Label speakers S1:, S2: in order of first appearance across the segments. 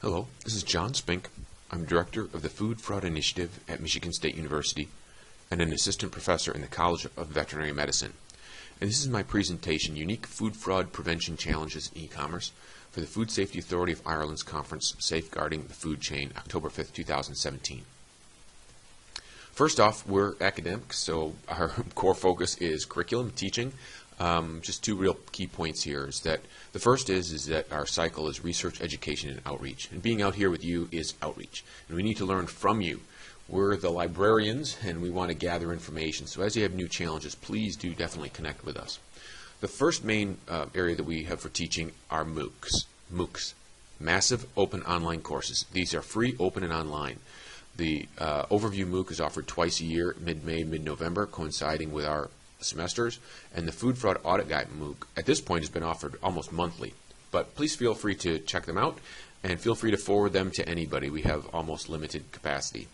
S1: Hello, this is John Spink. I'm Director of the Food Fraud Initiative at Michigan State University and an Assistant Professor in the College of Veterinary Medicine. And this is my presentation, Unique Food Fraud Prevention Challenges in E-Commerce for the Food Safety Authority of Ireland's Conference Safeguarding the Food Chain, October 5th, 2017. First off, we're academics, so our core focus is curriculum, teaching. Just two real key points here is that the first is that our cycle is research, education, and outreach. And being out here with you is outreach. And we need to learn from you. We're the librarians, and we want to gather information. So as you have new challenges, please do definitely connect with us. The first main area that we have for teaching are MOOCs, Massive Open Online Courses. These are free, open, and online. The Overview MOOC is offered twice a year, mid-May, mid-November, coinciding with our semesters, and the Food Fraud Audit Guide MOOC at this point has been offered almost monthly. But please feel free to check them out and feel free to forward them to anybody. We have almost unlimited capacity.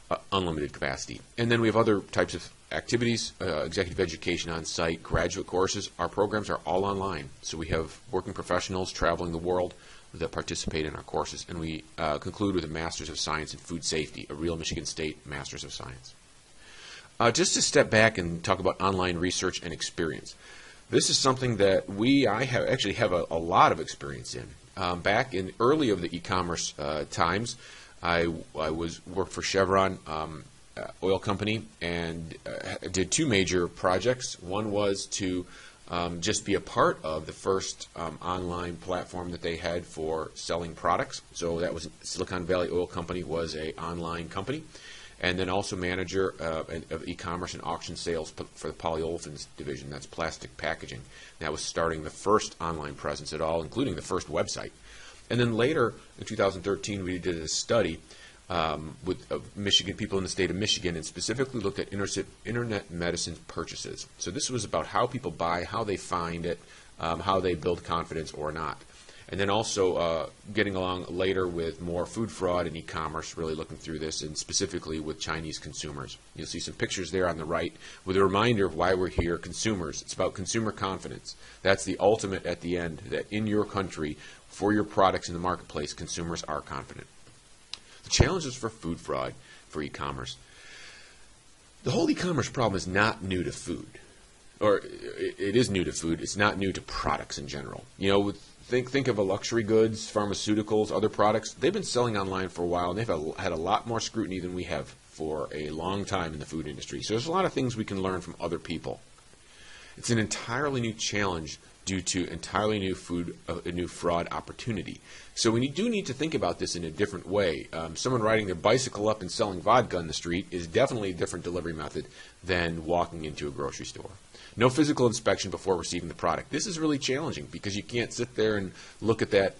S1: And then we have other types of activities, executive education on site, graduate courses. Our programs are all online. So we have working professionals traveling the world that participate in our courses. And we conclude with a Master's of Science in Food Safety, a real Michigan State Master's of Science. Just to step back and talk about online research and experience. This is something that I actually have a lot of experience in. Back in early of the e-commerce times, I worked for Chevron oil company and did two major projects. One was to just be a part of the first online platform that they had for selling products. So that was Silicon Valley Oil Company was an online company. And then also manager of e-commerce and auction sales for the polyolefins division. That's plastic packaging. That was starting the first online presence at all, including the first website. And then later, in 2013, we did a study with Michigan people in the state of Michigan and specifically looked at internet medicine purchases. So this was about how people buy, how they find it, how they build confidence or not. And then also getting along later with more food fraud and e-commerce, really looking through this, and specifically with Chinese consumers. You'll see some pictures there on the right with a reminder of why we're here, consumers. It's about consumer confidence. That's the ultimate at the end, that in your country, for your products in the marketplace, consumers are confident. The challenges for food fraud, for e-commerce. The whole e-commerce problem is not new to food. Or it is new to food. It's not new to products in general. You know, Think of a luxury goods, pharmaceuticals, other products. They've been selling online for a while, and they've had a lot more scrutiny than we have for a long time in the food industry. So there's a lot of things we can learn from other people. It's an entirely new challenge due to entirely new fraud opportunity. So we do need to think about this in a different way. Someone riding their bicycle up and selling vodka on the street is definitely a different delivery method than walking into a grocery store. No physical inspection before receiving the product. This is really challenging because you can't sit there and look at that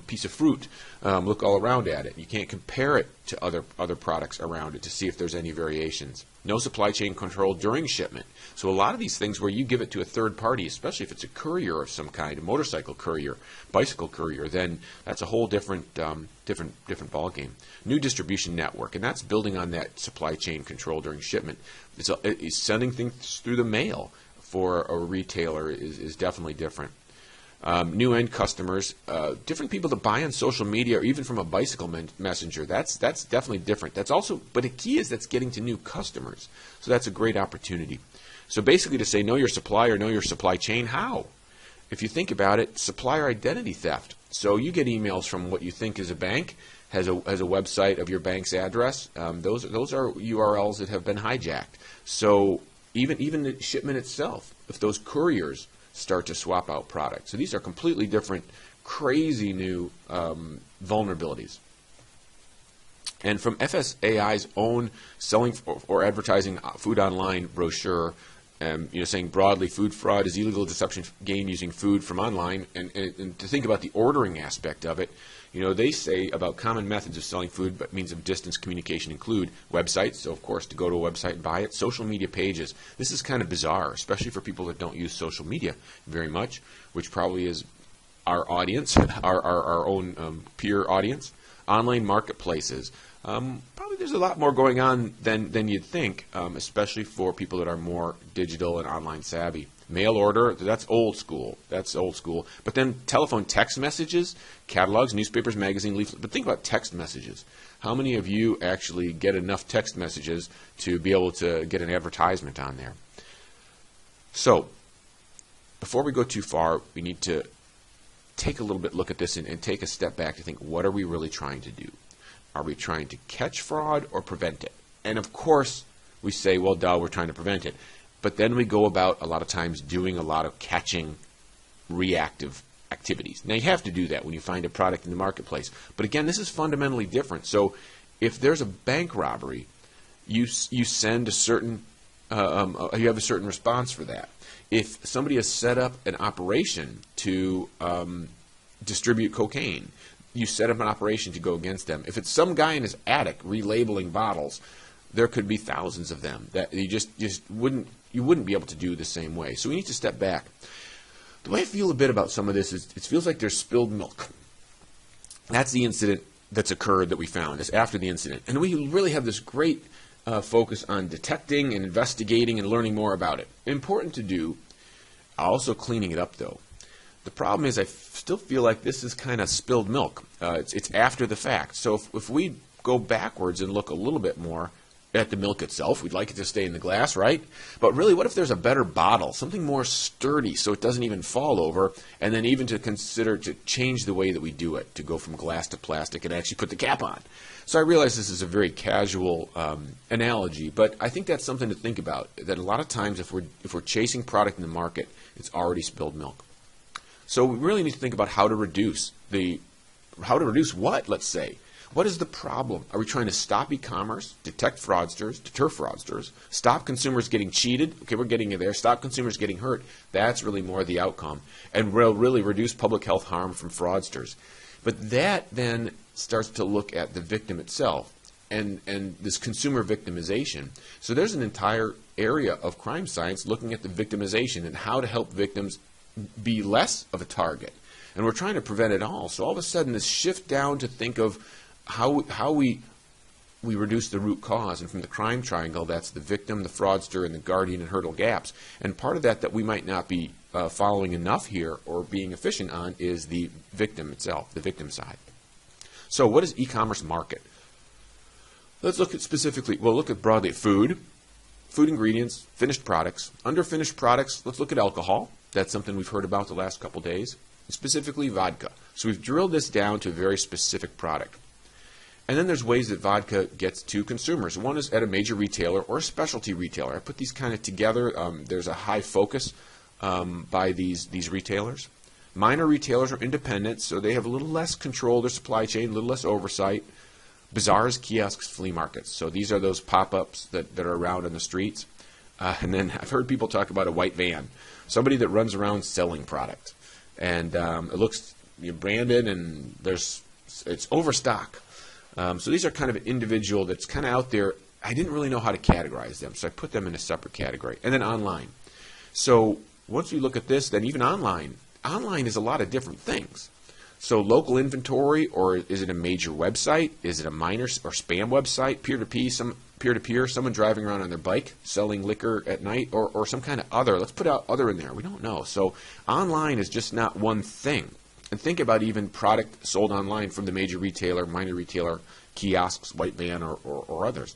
S1: piece of fruit, look all around at it. You can't compare it to other products around it to see if there's any variations. No supply chain control during shipment. So a lot of these things where you give it to a third party, especially if it's a courier of some kind, a motorcycle courier, bicycle courier, then that's a whole different ballgame. New distribution network, and that's building on that supply chain control during shipment. It's sending things through the mail for a retailer is definitely different. New end customers, different people that buy on social media or even from a bicycle messenger. That's definitely different. But the key is that's getting to new customers. So that's a great opportunity. So basically to say know your supplier, know your supply chain, how? If you think about it, supplier identity theft. So you get emails from what you think is a bank, has a website of your bank's address. Those are URLs that have been hijacked. So even the shipment itself, if those couriers start to swap out products. So these are completely different, crazy new vulnerabilities. And from FSAI's own selling or advertising food online brochure, saying broadly food fraud is illegal deception gained using food from online, and to think about the ordering aspect of it, they say about common methods of selling food, but means of distance communication include websites, so of course to go to a website and buy it, social media pages. This is kind of bizarre, especially for people that don't use social media very much, which probably is our audience, our own peer audience. Online marketplaces. Probably there's a lot more going on than you'd think, especially for people that are more digital and online savvy. Mail order, that's old school. That's old school. But then telephone text messages, catalogs, newspapers, magazine, leaflets. But think about text messages. How many of you actually get enough text messages to be able to get an advertisement on there? So, before we go too far, we need to take a little bit look at this and take a step back to think, what are we really trying to do? Are we trying to catch fraud or prevent it? And of course, we say, well, duh, we're trying to prevent it. But then we go about a lot of times doing a lot of catching reactive activities. Now, you have to do that when you find a product in the marketplace. But again, this is fundamentally different. So if there's a bank robbery, you send a certain, you have a certain response for that. If somebody has set up an operation to distribute cocaine, you set up an operation to go against them. If it's some guy in his attic relabeling bottles, there could be thousands of them that you just wouldn't be able to do the same way. So we need to step back. The way I feel a bit about some of this is it feels like there's spilled milk. That's the incident that's occurred that we found. It's after the incident. And we really have this great focus on detecting and investigating and learning more about it. Important to do. Also cleaning it up, though. The problem is I still feel like this is kind of spilled milk. It's after the fact. So if we go backwards and look a little bit more at the milk itself, we'd like it to stay in the glass, right? But really, what if there's a better bottle, something more sturdy so it doesn't even fall over, and then even to consider to change the way that we do it, to go from glass to plastic and actually put the cap on. So I realize this is a very casual analogy, but I think that's something to think about, that a lot of times if we're chasing product in the market, it's already spilled milk. So we really need to think about how to reduce what, let's say. What is the problem? Are we trying to stop e-commerce, detect fraudsters, deter fraudsters, stop consumers getting cheated? Okay, we're getting you there. Stop consumers getting hurt. That's really more the outcome. And we'll really reduce public health harm from fraudsters. But that then starts to look at the victim itself and this consumer victimization. So there's an entire area of crime science looking at the victimization and how to help victims be less of a target. And we're trying to prevent it all. So all of a sudden this shift down to think of how we reduce the root cause. And from the crime triangle, that's the victim, the fraudster, and the guardian and hurdle gaps. And part of that we might not be following enough here or being efficient on is the victim itself, the victim side. So what is e-commerce market? Let's look at specifically, we'll look at broadly at food ingredients, finished products. Under finished products, let's look at alcohol. That's something we've heard about the last couple days. Specifically vodka. So we've drilled this down to a very specific product. And then there's ways that vodka gets to consumers. One is at a major retailer or a specialty retailer. I put these kind of together. There's a high focus by these retailers. Minor retailers are independent, so they have a little less control of their supply chain, a little less oversight. Bazaars, kiosks, flea markets. So these are those pop-ups that are around on the streets. And then I've heard people talk about a white van, somebody that runs around selling product. And it looks branded and it's overstock. So these are kind of an individual that's kind of out there. I didn't really know how to categorize them, so I put them in a separate category. And then online. So once we look at this, then even online is a lot of different things. So local inventory, or is it a major website? Is it a minor or spam website? Peer-to-peer, someone driving around on their bike selling liquor at night, or some kind of other. Let's put out other in there. We don't know. So online is just not one thing. And think about even product sold online from the major retailer, minor retailer, kiosks, white van, or others.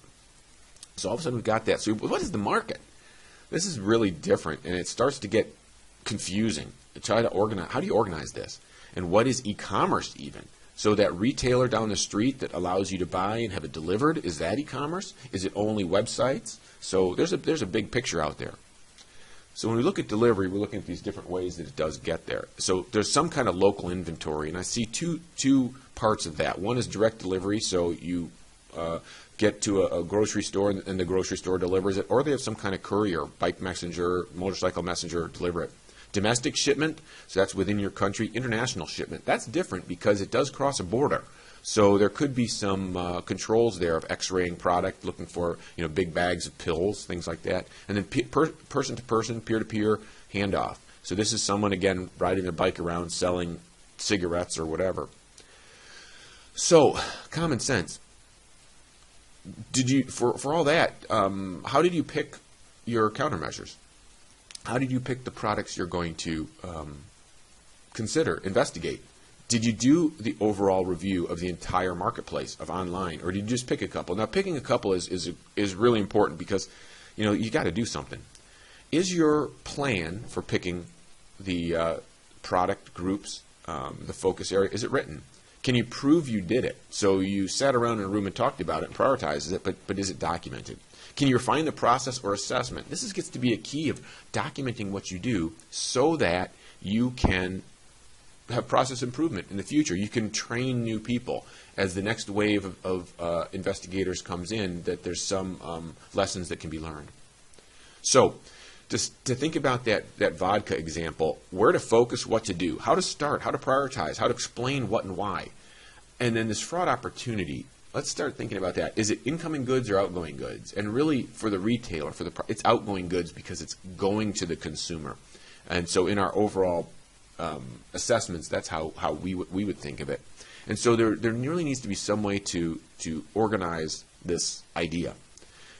S1: So all of a sudden we've got that. So what is the market? This is really different, and it starts to get confusing. Try to organize. How do you organize this? And what is e-commerce even? So that retailer down the street that allows you to buy and have it delivered, is that e-commerce? Is it only websites? So there's a big picture out there. So when we look at delivery, we're looking at these different ways that it does get there. So there's some kind of local inventory, and I see two parts of that. One is direct delivery, so you get to a grocery store and the grocery store delivers it, or they have some kind of courier, bike messenger, motorcycle messenger, deliver it. Domestic shipment, so that's within your country. International shipment, that's different because it does cross a border. So there could be some controls there of x-raying product, looking for big bags of pills, things like that. And then person-to-person, peer-to-peer handoff. So this is someone, again, riding their bike around selling cigarettes or whatever. So, common sense. for all that, how did you pick your countermeasures? How did you pick the products you're going to consider, investigate? Did you do the overall review of the entire marketplace of online, or did you just pick a couple? Now, picking a couple is really important because, you got to do something. Is your plan for picking the product groups, the focus area, is it written? Can you prove you did it? So you sat around in a room and talked about it and prioritized it, but is it documented? Can you refine the process or assessment? This gets to be a key of documenting what you do so that you can have process improvement in the future. You can train new people as the next wave of investigators comes in, that there's some lessons that can be learned. So to think about that vodka example, where to focus, what to do, how to start, how to prioritize, how to explain what and why. And then this fraud opportunity, let's start thinking about that. Is it incoming goods or outgoing goods? And really, for the retailer, it's outgoing goods because it's going to the consumer. And so in our overall assessments, that's how we would think of it. And so there really needs to be some way to organize this idea.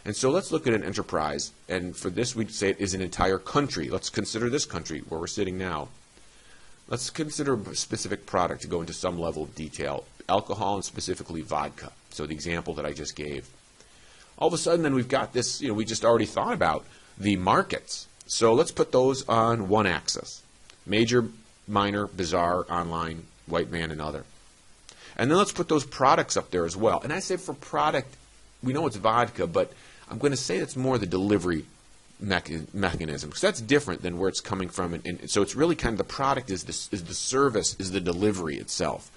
S1: And so let's look at an enterprise. And for this, we'd say it is an entire country. Let's consider this country where we're sitting now. Let's consider a specific product to go into some level of detail. Alcohol, and specifically vodka. So the example that I just gave. All of a sudden, then we've got this, we just already thought about the markets. So let's put those on one axis. Major, minor, bizarre, online, white man, and other. And then let's put those products up there as well. And I say for product, we know it's vodka, but I'm going to say it's more the delivery mechanism, because that's different than where it's coming from. And so it's really kind of the product is the service, is the delivery itself.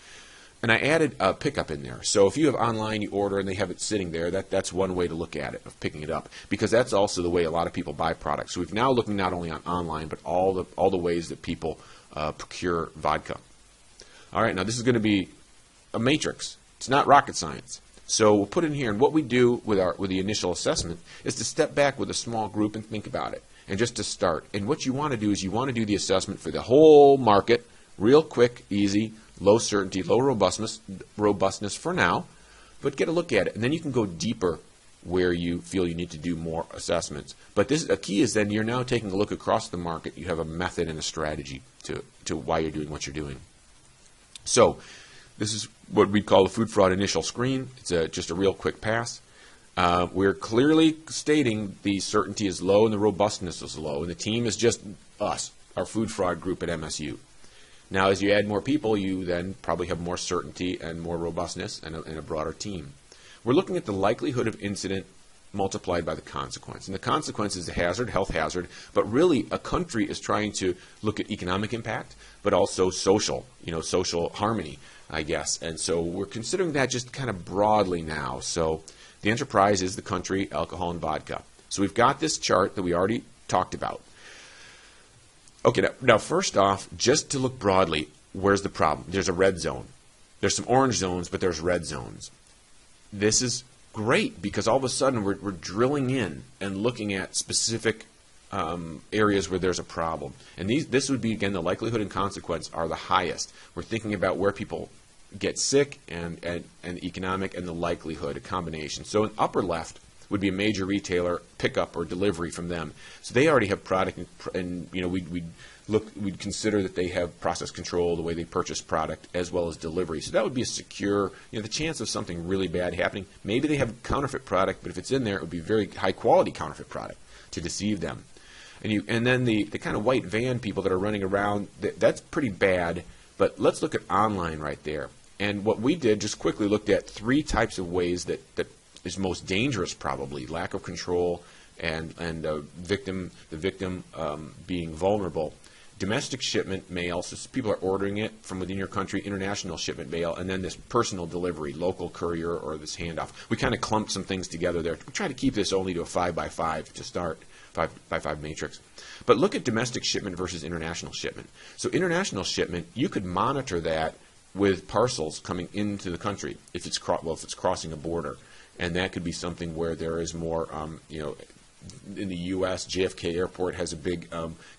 S1: And I added a pickup in there. So if you have online, you order, and they have it sitting there, that's one way to look at it, of picking it up, because that's also the way a lot of people buy products. So we've now looking not only on online, but all the ways that people procure vodka. All right, now this is going to be a matrix. It's not rocket science. So we'll put in here, and what we do with the initial assessment is to step back with a small group and think about it, and just to start. And what you want to do is you want to do the assessment for the whole market, real quick, easy, low certainty, low robustness for now, but get a look at it, and then you can go deeper where you feel you need to do more assessments. But a key is then you're now taking a look across the market. You have a method and a strategy to why you're doing what you're doing. So this is what we call the food fraud initial screen. It's just a real quick pass. We're clearly stating the certainty is low and the robustness is low, and the team is just us, our food fraud group at MSU. Now, as you add more people, you then probably have more certainty and more robustness and a broader team. We're looking at the likelihood of incident multiplied by the consequence. And the consequence is a hazard, health hazard, but really a country is trying to look at economic impact, but also social, social harmony, I guess. And so we're considering that just kind of broadly now. So the enterprise is the country, alcohol, and vodka. So we've got this chart that we already talked about. Okay, now first off, just to look broadly, where's the problem? There's a red zone. There's some orange zones, but there's red zones. This is great because all of a sudden we're drilling in and looking at specific areas where there's a problem. And this would be, again, the likelihood and consequence are the highest. We're thinking about where people get sick and the economic and the likelihood, a combination. So in upper left would be a major retailer, pickup or delivery from them. So they already have product, and we'd consider that they have process control, the way they purchase product, as well as delivery. So that would be a secure, the chance of something really bad happening. Maybe they have counterfeit product, but if it's in there, it would be very high quality counterfeit product to deceive them. And then the kind of white van people that are running around, that's pretty bad. But let's look at online right there. And what we did, just quickly looked at 3 types of ways that is most dangerous, probably lack of control and the victim being vulnerable. Domestic shipment mail, so people are ordering it from within your country. International shipment mail, and then this personal delivery, local courier, or this handoff. We kind of clumped some things together there. We try to keep this only to a 5x5 to start, 5x5 matrix. But look at domestic shipment versus international shipment. So international shipment, you could monitor that with parcels coming into the country if it's crossing a border. And that could be something where there is more, in the U.S., JFK Airport has a big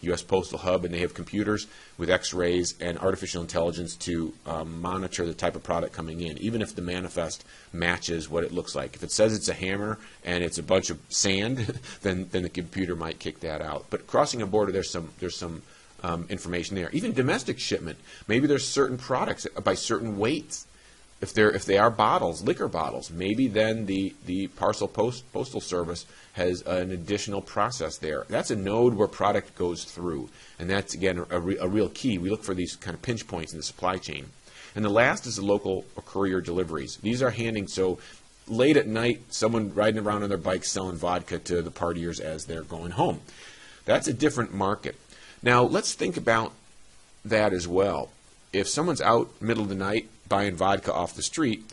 S1: U.S. postal hub, and they have computers with X-rays and artificial intelligence to monitor the type of product coming in, even if the manifest matches what it looks like. If it says it's a hammer and it's a bunch of sand, then the computer might kick that out. But crossing a border, there's some information there. Even domestic shipment, maybe there's certain products by certain weights. If they are bottles, liquor bottles, maybe then the postal service has an additional process there. That's a node where product goes through, and that's again a real key. We look for these kind of pinch points in the supply chain. And the last is the local or courier deliveries. These are so late at night, someone riding around on their bike selling vodka to the partiers as they're going home. That's a different market. Now let's think about that as well. If someone's out middle of the night buying vodka off the street,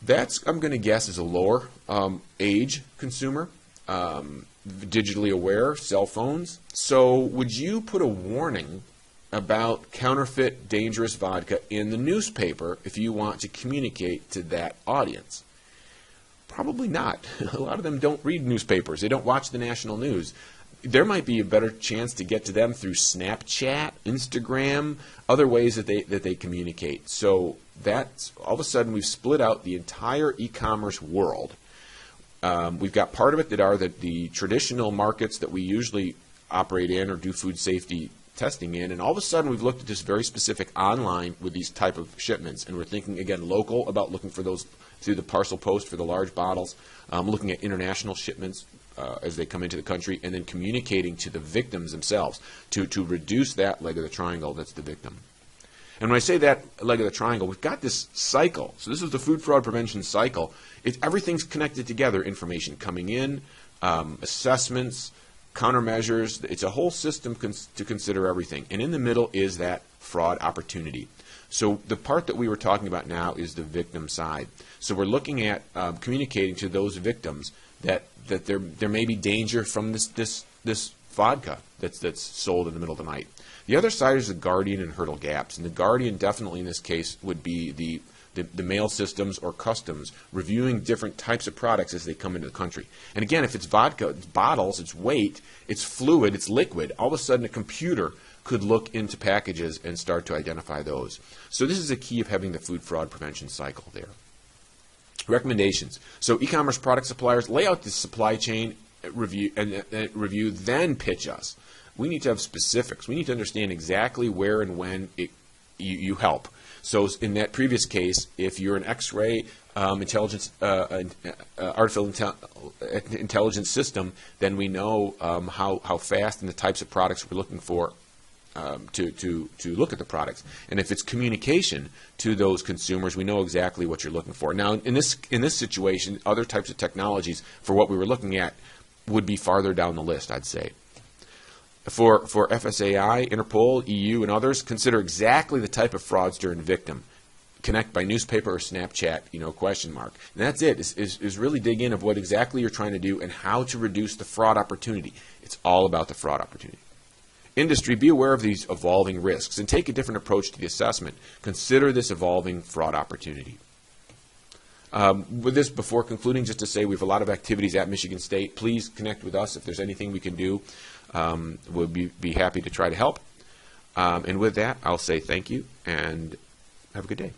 S1: that's, I'm going to guess, is a lower age consumer, digitally aware, cell phones. So would you put a warning about counterfeit, dangerous vodka in the newspaper if you want to communicate to that audience? Probably not. A lot of them don't read newspapers. They don't watch the national news. There might be a better chance to get to them through Snapchat, Instagram, other ways that they communicate. So that's all of a sudden we've split out the entire e-commerce world. We've got part of it that are the traditional markets that we usually operate in or do food safety testing in, and all of a sudden we've looked at this very specific online with these type of shipments, and we're thinking again local about looking for those through the parcel post for the large bottles, looking at international shipments as they come into the country, and then communicating to the victims themselves to reduce that leg of the triangle that's the victim. And when I say that leg of the triangle, we've got this cycle. So this is the food fraud prevention cycle. Everything's connected together, information coming in, assessments, countermeasures. It's a whole system to consider everything. And in the middle is that fraud opportunity. So the part that we were talking about now is the victim side. So we're looking at communicating to those victims that there may be danger from this vodka that's sold in the middle of the night. The other side is the guardian and hurdle gaps, and the guardian definitely in this case would be the mail systems or customs reviewing different types of products as they come into the country. And again, if it's vodka, it's bottles, it's weight, it's fluid, it's liquid, all of a sudden a computer could look into packages and start to identify those. So this is a key of having the food fraud prevention cycle there. Recommendations. So e-commerce product suppliers, lay out the supply chain review, then pitch us. We need to have specifics. We need to understand exactly where and when you help. So in that previous case, if you're an X-ray artificial intelligence system, then we know how fast and the types of products we're looking for to look at the products. And if it's communication to those consumers, we know exactly what you're looking for. Now, in this situation, other types of technologies for what we were looking at would be farther down the list, I'd say. For FSAI, Interpol, EU, and others, consider exactly the type of fraudster and victim. Connect by newspaper or Snapchat, question mark. And that's it, is really dig in of what exactly you're trying to do and how to reduce the fraud opportunity. It's all about the fraud opportunity. Industry, be aware of these evolving risks and take a different approach to the assessment. Consider this evolving fraud opportunity. With this, before concluding, just to say we have a lot of activities at Michigan State. Please connect with us if there's anything we can do. We'll be happy to try to help. And with that, I'll say thank you and have a good day.